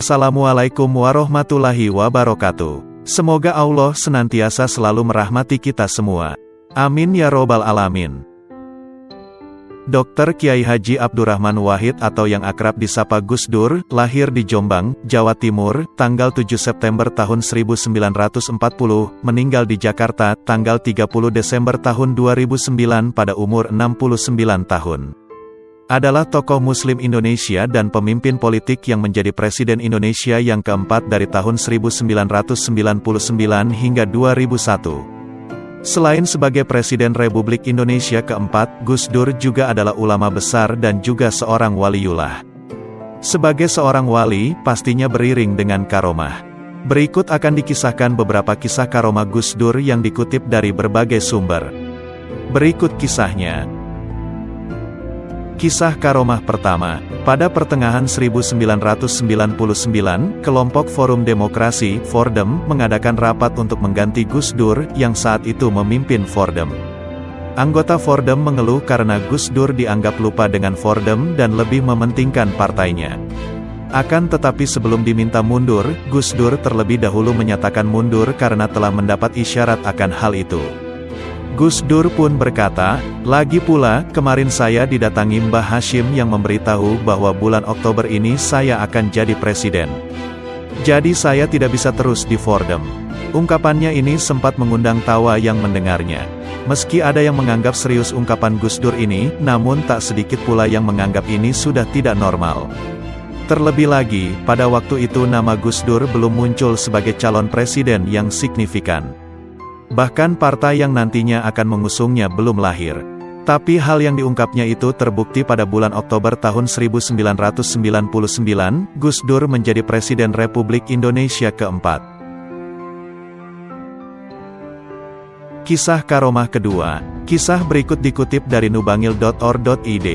Assalamualaikum warahmatullahi wabarakatuh. Semoga Allah senantiasa selalu merahmati kita semua. Amin ya robbal alamin. Dr. Kiai Haji Abdurrahman Wahid atau yang akrab disapa Gus Dur, lahir di Jombang, Jawa Timur, tanggal 7 September tahun 1940, meninggal di Jakarta, tanggal 30 Desember tahun 2009 pada umur 69 tahun. Adalah tokoh Muslim Indonesia dan pemimpin politik yang menjadi Presiden Indonesia yang keempat dari tahun 1999 hingga 2001. Selain sebagai Presiden Republik Indonesia keempat, Gus Dur juga adalah ulama besar dan juga seorang waliullah. Sebagai seorang wali, pastinya beriring dengan karomah. Berikut akan dikisahkan beberapa kisah karomah Gus Dur yang dikutip dari berbagai sumber. Berikut kisahnya. Kisah karomah pertama. Pada pertengahan 1999, kelompok Forum Demokrasi, Fordem, mengadakan rapat untuk mengganti Gus Dur, yang saat itu memimpin Fordem. Anggota Fordem mengeluh karena Gus Dur dianggap lupa dengan Fordem dan lebih mementingkan partainya. Akan tetapi sebelum diminta mundur, Gus Dur terlebih dahulu menyatakan mundur karena telah mendapat isyarat akan hal itu. Gus Dur pun berkata, "Lagi pula, kemarin saya didatangi Mbah Hashim yang memberitahu bahwa bulan Oktober ini saya akan jadi presiden. Jadi saya tidak bisa terus di Fordem." Ungkapannya ini sempat mengundang tawa yang mendengarnya. Meski ada yang menganggap serius ungkapan Gus Dur ini, namun tak sedikit pula yang menganggap ini sudah tidak normal. Terlebih lagi, pada waktu itu nama Gus Dur belum muncul sebagai calon presiden yang signifikan. Bahkan partai yang nantinya akan mengusungnya belum lahir. Tapi hal yang diungkapnya itu terbukti pada bulan Oktober tahun 1999, Gus Dur menjadi Presiden Republik Indonesia keempat. Kisah karomah kedua. Kisah berikut dikutip dari nubangil.or.id.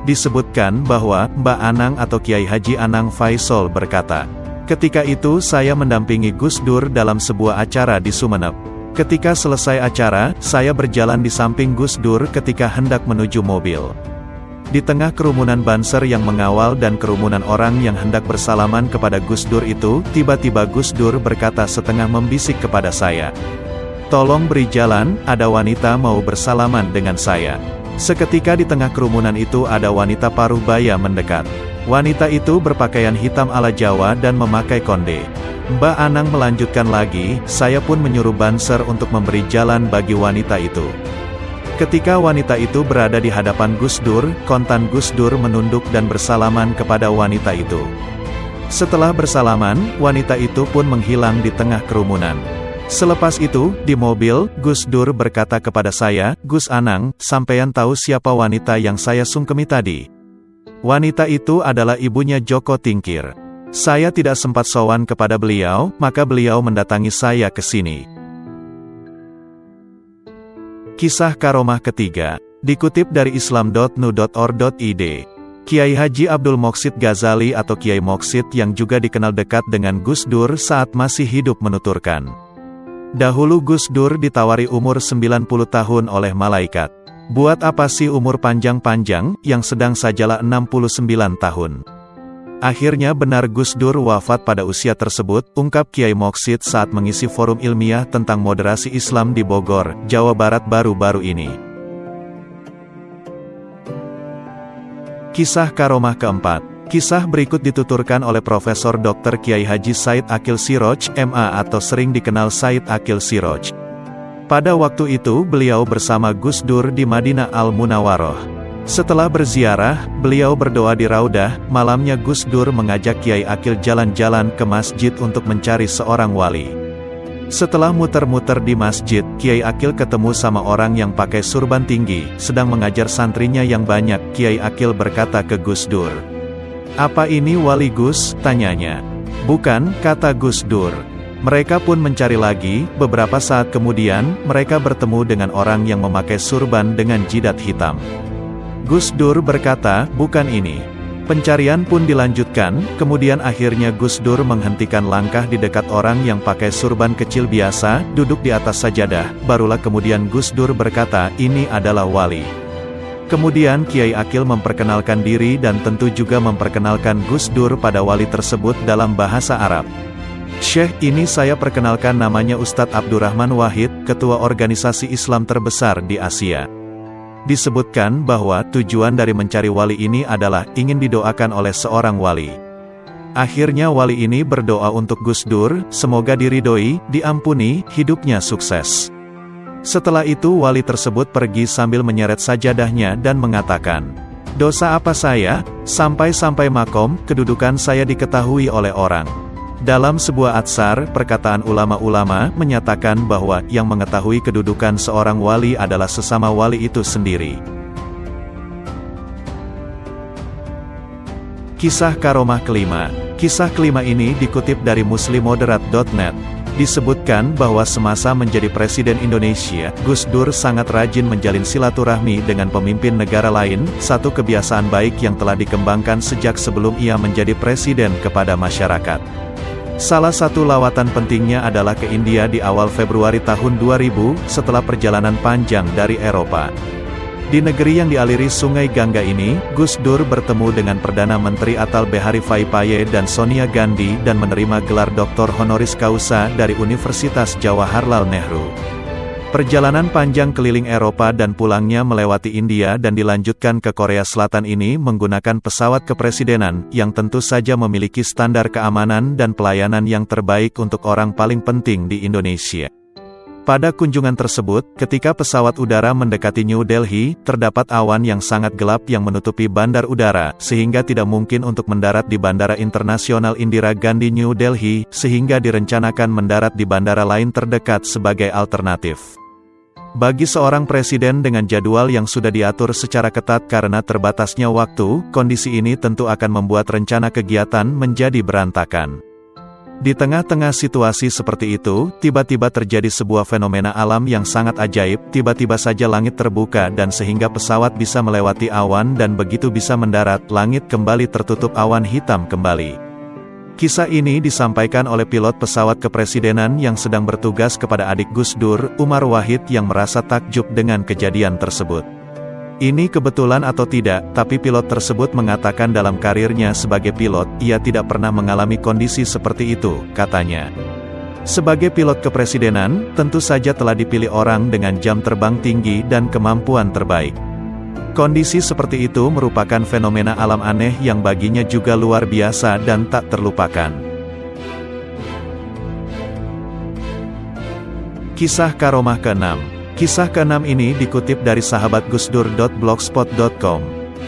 Disebutkan bahwa Mbak Anang atau Kiai Haji Anang Faisal berkata, "Ketika itu saya mendampingi Gus Dur dalam sebuah acara di Sumeneb. Ketika selesai acara, saya berjalan di samping Gus Dur ketika hendak menuju mobil. Di tengah kerumunan banser yang mengawal dan kerumunan orang yang hendak bersalaman kepada Gus Dur itu, tiba-tiba Gus Dur berkata setengah membisik kepada saya, 'Tolong beri jalan, ada wanita mau bersalaman dengan saya.' Seketika di tengah kerumunan itu ada wanita paruh baya mendekat. Wanita itu berpakaian hitam ala Jawa dan memakai konde. Mbak Anang melanjutkan lagi, saya pun menyuruh banser untuk memberi jalan bagi wanita itu. Ketika wanita itu berada di hadapan Gus Dur, kontan Gus Dur menunduk dan bersalaman kepada wanita itu. Setelah bersalaman, wanita itu pun menghilang di tengah kerumunan. Selepas itu, di mobil, Gus Dur berkata kepada saya, 'Gus Anang, sampean tahu siapa wanita yang saya sungkemi tadi?' Wanita itu adalah ibunya Joko Tingkir. Saya tidak sempat sowan kepada beliau, maka beliau mendatangi saya ke sini." Kisah karomah ketiga. Dikutip dari islam.nu.or.id. Kiai Haji Abdul Moqsid Ghazali atau Kiai Moqsid yang juga dikenal dekat dengan Gus Dur saat masih hidup menuturkan, "Dahulu Gus Dur ditawari umur 90 tahun oleh malaikat. Buat apa sih umur panjang-panjang, yang sedang sajalah 69 tahun. Akhirnya benar Gus Dur wafat pada usia tersebut," ungkap Kiai Moqsid saat mengisi forum ilmiah tentang moderasi Islam di Bogor, Jawa Barat baru-baru ini. Kisah karomah keempat. Kisah berikut dituturkan oleh Profesor Dr. Kiai Haji Said Akil Siroj, MA atau sering dikenal Said Akil Siroj. Pada waktu itu beliau bersama Gus Dur di Madinah Al-Munawwaroh. Setelah berziarah, beliau berdoa di Raudah. Malamnya Gus Dur mengajak Kiai Akil jalan-jalan ke masjid untuk mencari seorang wali. Setelah muter-muter di masjid, Kiai Akil ketemu sama orang yang pakai surban tinggi, sedang mengajar santrinya yang banyak. Kiai Akil berkata ke Gus Dur, "Apa ini wali Gus?" tanyanya. "Bukan," kata Gus Dur. Mereka pun mencari lagi. Beberapa saat kemudian, mereka bertemu dengan orang yang memakai surban dengan jidat hitam. Gus Dur berkata, "Bukan ini." Pencarian pun dilanjutkan, kemudian akhirnya Gus Dur menghentikan langkah di dekat orang yang pakai surban kecil biasa, duduk di atas sajadah, barulah kemudian Gus Dur berkata, "Ini adalah wali." Kemudian Kiai Akil memperkenalkan diri dan tentu juga memperkenalkan Gus Dur pada wali tersebut dalam bahasa Arab. "Syekh, ini saya perkenalkan, namanya Ustadz Abdurrahman Wahid, ketua organisasi Islam terbesar di Asia." Disebutkan bahwa tujuan dari mencari wali ini adalah ingin didoakan oleh seorang wali. Akhirnya wali ini berdoa untuk Gus Dur, semoga diridhoi, diampuni, hidupnya sukses. Setelah itu wali tersebut pergi sambil menyeret sajadahnya dan mengatakan, "Dosa apa saya, sampai-sampai makom, kedudukan saya diketahui oleh orang." Dalam sebuah atsar, perkataan ulama-ulama menyatakan bahwa yang mengetahui kedudukan seorang wali adalah sesama wali itu sendiri. Kisah karomah kelima. Kisah kelima ini dikutip dari muslimmoderat.net. Disebutkan bahwa semasa menjadi Presiden Indonesia, Gus Dur sangat rajin menjalin silaturahmi dengan pemimpin negara lain, satu kebiasaan baik yang telah dikembangkan sejak sebelum ia menjadi presiden kepada masyarakat. Salah satu lawatan pentingnya adalah ke India di awal Februari tahun 2000, setelah perjalanan panjang dari Eropa. Di negeri yang dialiri Sungai Gangga ini, Gus Dur bertemu dengan Perdana Menteri Atal Bihari Vajpayee dan Sonia Gandhi dan menerima gelar Doktor Honoris Causa dari Universitas Jawaharlal Nehru. Perjalanan panjang keliling Eropa dan pulangnya melewati India dan dilanjutkan ke Korea Selatan ini menggunakan pesawat kepresidenan, yang tentu saja memiliki standar keamanan dan pelayanan yang terbaik untuk orang paling penting di Indonesia. Pada kunjungan tersebut, ketika pesawat udara mendekati New Delhi, terdapat awan yang sangat gelap yang menutupi bandar udara, sehingga tidak mungkin untuk mendarat di Bandara Internasional Indira Gandhi New Delhi, sehingga direncanakan mendarat di bandara lain terdekat sebagai alternatif. Bagi seorang presiden dengan jadwal yang sudah diatur secara ketat karena terbatasnya waktu, kondisi ini tentu akan membuat rencana kegiatan menjadi berantakan. Di tengah-tengah situasi seperti itu, tiba-tiba terjadi sebuah fenomena alam yang sangat ajaib, tiba-tiba saja langit terbuka dan sehingga pesawat bisa melewati awan dan begitu bisa mendarat, langit kembali tertutup awan hitam kembali. Kisah ini disampaikan oleh pilot pesawat kepresidenan yang sedang bertugas kepada adik Gus Dur, Umar Wahid, yang merasa takjub dengan kejadian tersebut. Ini kebetulan atau tidak, tapi pilot tersebut mengatakan dalam karirnya sebagai pilot, ia tidak pernah mengalami kondisi seperti itu, katanya. Sebagai pilot kepresidenan, tentu saja telah dipilih orang dengan jam terbang tinggi dan kemampuan terbaik. Kondisi seperti itu merupakan fenomena alam aneh yang baginya juga luar biasa dan tak terlupakan. Kisah karomah ke-6. Kisah ke-6 ini dikutip dari sahabatgusdur.blogspot.com.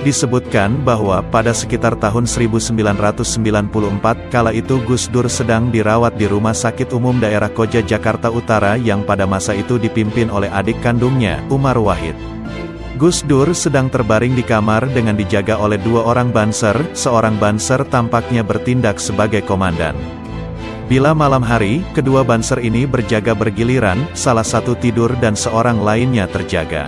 Disebutkan bahwa pada sekitar tahun 1994, kala itu Gus Dur sedang dirawat di Rumah Sakit Umum Daerah Koja Jakarta Utara yang pada masa itu dipimpin oleh adik kandungnya, Umar Wahid. Gus Dur sedang terbaring di kamar dengan dijaga oleh dua orang banser, seorang banser tampaknya bertindak sebagai komandan. Bila malam hari, kedua banser ini berjaga bergiliran, salah satu tidur dan seorang lainnya terjaga.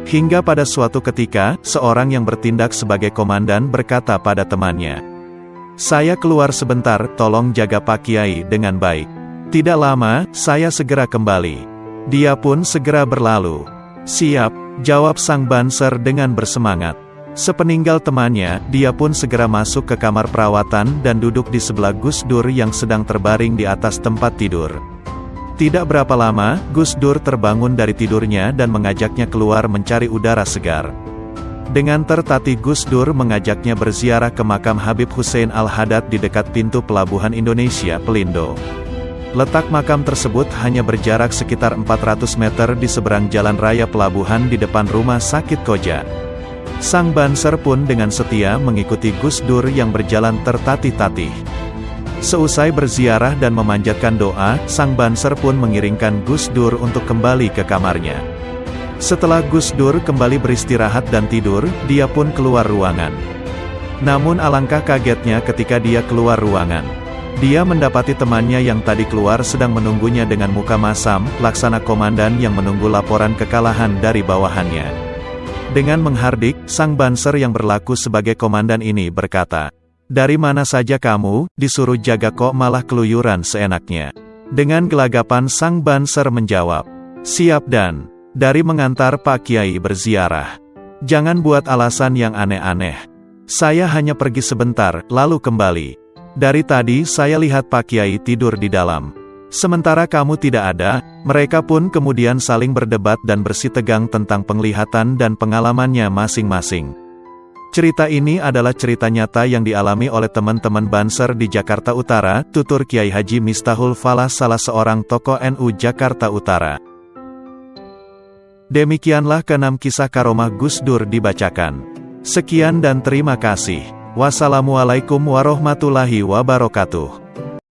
Hingga pada suatu ketika, seorang yang bertindak sebagai komandan berkata pada temannya, "Saya keluar sebentar, tolong jaga Pak Kiai dengan baik." Tidak lama, saya segera kembali. Dia pun segera berlalu. "Siap," jawab sang banser dengan bersemangat. Sepeninggal temannya, dia pun segera masuk ke kamar perawatan dan duduk di sebelah Gus Dur yang sedang terbaring di atas tempat tidur. Tidak berapa lama, Gus Dur terbangun dari tidurnya dan mengajaknya keluar mencari udara segar. Dengan tertatih Gus Dur mengajaknya berziarah ke makam Habib Hussein Al-Haddad di dekat pintu pelabuhan Indonesia, Pelindo. Letak makam tersebut hanya berjarak sekitar 400 meter di seberang jalan raya pelabuhan di depan rumah sakit Koja. Sang banser pun dengan setia mengikuti Gus Dur yang berjalan tertatih-tatih. Seusai berziarah dan memanjatkan doa, sang banser pun mengiringkan Gus Dur untuk kembali ke kamarnya. Setelah Gus Dur kembali beristirahat dan tidur, dia pun keluar ruangan. Namun alangkah kagetnya ketika dia keluar ruangan. Dia mendapati temannya yang tadi keluar sedang menunggunya dengan muka masam, laksana komandan yang menunggu laporan kekalahan dari bawahannya. Dengan menghardik, sang banser yang berlaku sebagai komandan ini berkata, "Dari mana saja kamu, disuruh jaga kok malah keluyuran seenaknya?" Dengan gelagapan sang banser menjawab, "Siap dan dari mengantar Pak Kiai berziarah." Jangan buat alasan yang aneh-aneh. Saya hanya pergi sebentar, lalu kembali. Dari tadi saya lihat Pak Kiai tidur di dalam. Sementara kamu tidak ada." Mereka pun kemudian saling berdebat dan bersitegang tentang penglihatan dan pengalamannya masing-masing. Cerita ini adalah cerita nyata yang dialami oleh teman-teman Banser di Jakarta Utara, tutur Kiai Haji Miftahul Falah, salah seorang tokoh NU Jakarta Utara. Demikianlah ke-6 kisah karomah Gus Dur dibacakan. Sekian dan terima kasih. Wassalamualaikum warahmatullahi wabarakatuh.